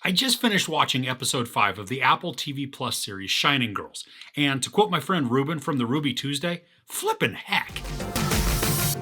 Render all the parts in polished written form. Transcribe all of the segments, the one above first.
I just finished watching episode 5 of the Apple TV Plus series Shining Girls, and to quote my friend Ruben from the Ruby Tuesday, flippin' heck.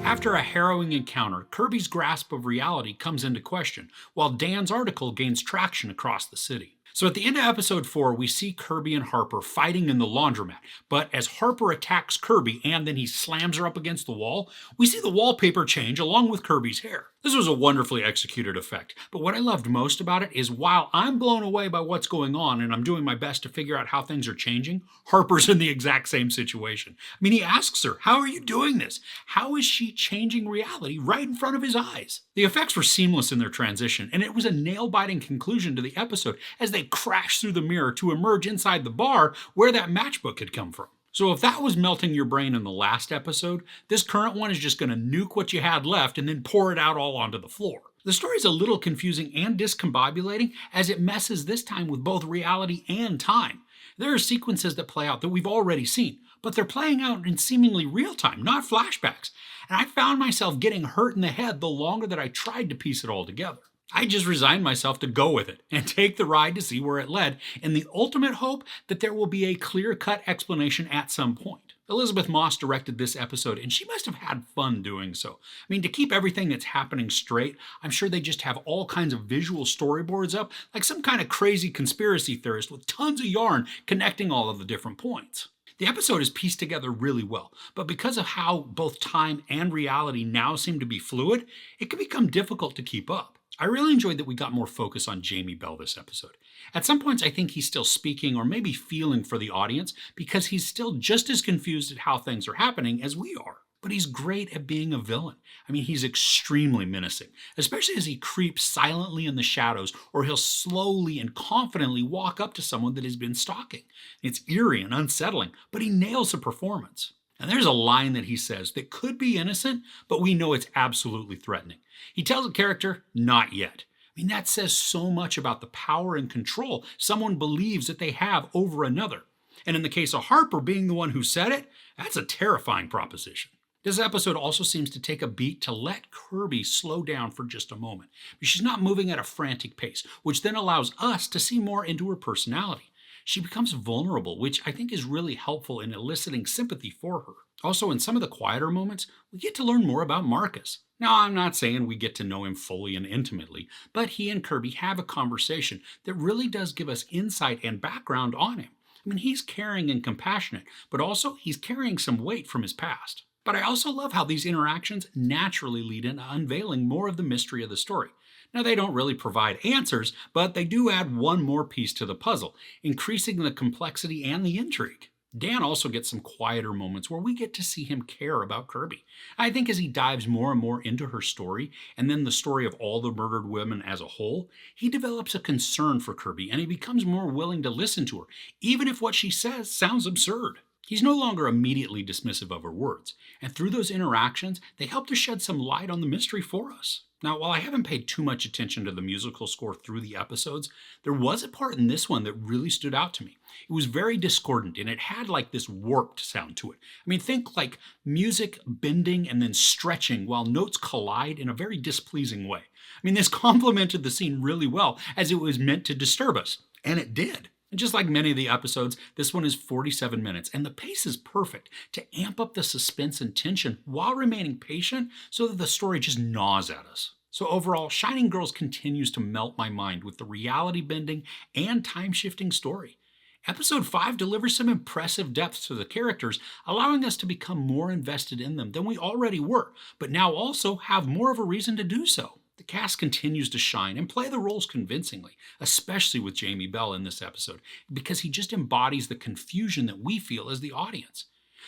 After a harrowing encounter, Kirby's grasp of reality comes into question, while Dan's article gains traction across the city. So at the end of episode 4, we see Kirby and Harper fighting in the laundromat, but as Harper attacks Kirby and then he slams her up against the wall, we see the wallpaper change along with Kirby's hair. This was a wonderfully executed effect, but what I loved most about it is while I'm blown away by what's going on and I'm doing my best to figure out how things are changing, Harper's in the exact same situation. I mean, he asks her, "How are you doing this? How is she changing reality right in front of his eyes?" The effects were seamless in their transition, and it was a nail-biting conclusion to the episode as they crash through the mirror to emerge inside the bar where that matchbook had come from. So if that was melting your brain in the last episode, this current one is just going to nuke what you had left and then pour it out all onto the floor. The story is a little confusing and discombobulating as it messes this time with both reality and time. There are sequences that play out that we've already seen, but they're playing out in seemingly real time, not flashbacks. And I found myself getting hurt in the head the longer that I tried to piece it all together. I just resigned myself to go with it and take the ride to see where it led, in the ultimate hope that there will be a clear-cut explanation at some point. Elisabeth Moss directed this episode, and she must have had fun doing so. I mean, to keep everything that's happening straight, I'm sure they just have all kinds of visual storyboards up, like some kind of crazy conspiracy theorist with tons of yarn connecting all of the different points. The episode is pieced together really well, but because of how both time and reality now seem to be fluid, it can become difficult to keep up. I really enjoyed that we got more focus on Jamie Bell this episode. At some points, I think he's still speaking or maybe feeling for the audience because he's still just as confused at how things are happening as we are. But he's great at being a villain. I mean, he's extremely menacing, especially as he creeps silently in the shadows or he'll slowly and confidently walk up to someone that has been stalking. It's eerie and unsettling, but he nails the performance. And there's a line that he says that could be innocent, but we know it's absolutely threatening. He tells a character, "Not yet." I mean, that says so much about the power and control someone believes that they have over another. And in the case of Harper being the one who said it, that's a terrifying proposition. This episode also seems to take a beat to let Kirby slow down for just a moment. She's not moving at a frantic pace, which then allows us to see more into her personality. She becomes vulnerable, which I think is really helpful in eliciting sympathy for her. Also, in some of the quieter moments, we get to learn more about Marcus. Now, I'm not saying we get to know him fully and intimately, but he and Kirby have a conversation that really does give us insight and background on him. I mean, he's caring and compassionate, but also he's carrying some weight from his past. But I also love how these interactions naturally lead into unveiling more of the mystery of the story. Now, they don't really provide answers, but they do add one more piece to the puzzle, increasing the complexity and the intrigue. Dan also gets some quieter moments where we get to see him care about Kirby. I think as he dives more and more into her story, and then the story of all the murdered women as a whole, he develops a concern for Kirby and he becomes more willing to listen to her, even if what she says sounds absurd. He's no longer immediately dismissive of her words, and through those interactions, they help to shed some light on the mystery for us. Now, while I haven't paid too much attention to the musical score through the episodes, there was a part in this one that really stood out to me. It was very discordant and it had like this warped sound to it. I mean, think like music bending and then stretching while notes collide in a very displeasing way. I mean, this complemented the scene really well as it was meant to disturb us, and it did. And just like many of the episodes, this one is 47 minutes, and the pace is perfect to amp up the suspense and tension while remaining patient so that the story just gnaws at us. So overall, Shining Girls continues to melt my mind with the reality-bending and time-shifting story. Episode 5 delivers some impressive depth to the characters, allowing us to become more invested in them than we already were, but now also have more of a reason to do so. The cast continues to shine and play the roles convincingly, especially with Jamie Bell in this episode, because he just embodies the confusion that we feel as the audience.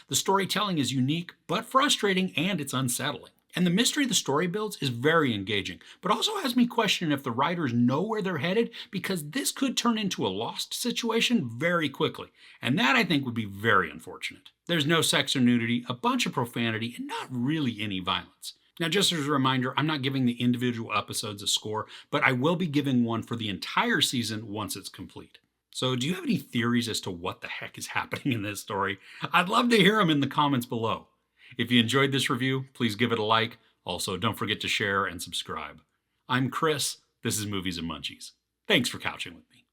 The storytelling is unique, but frustrating, and it's unsettling. And the mystery the story builds is very engaging, but also has me questioning if the writers know where they're headed, because this could turn into a Lost situation very quickly, and that I think would be very unfortunate. There's no sex or nudity, a bunch of profanity, and not really any violence. Now, just as a reminder, I'm not giving the individual episodes a score, but I will be giving one for the entire season once it's complete. So do you have any theories as to what the heck is happening in this story? I'd love to hear them in the comments below. If you enjoyed this review, please give it a like. Also, don't forget to share and subscribe. I'm Chris. This is Movies and Munchies. Thanks for couching with me.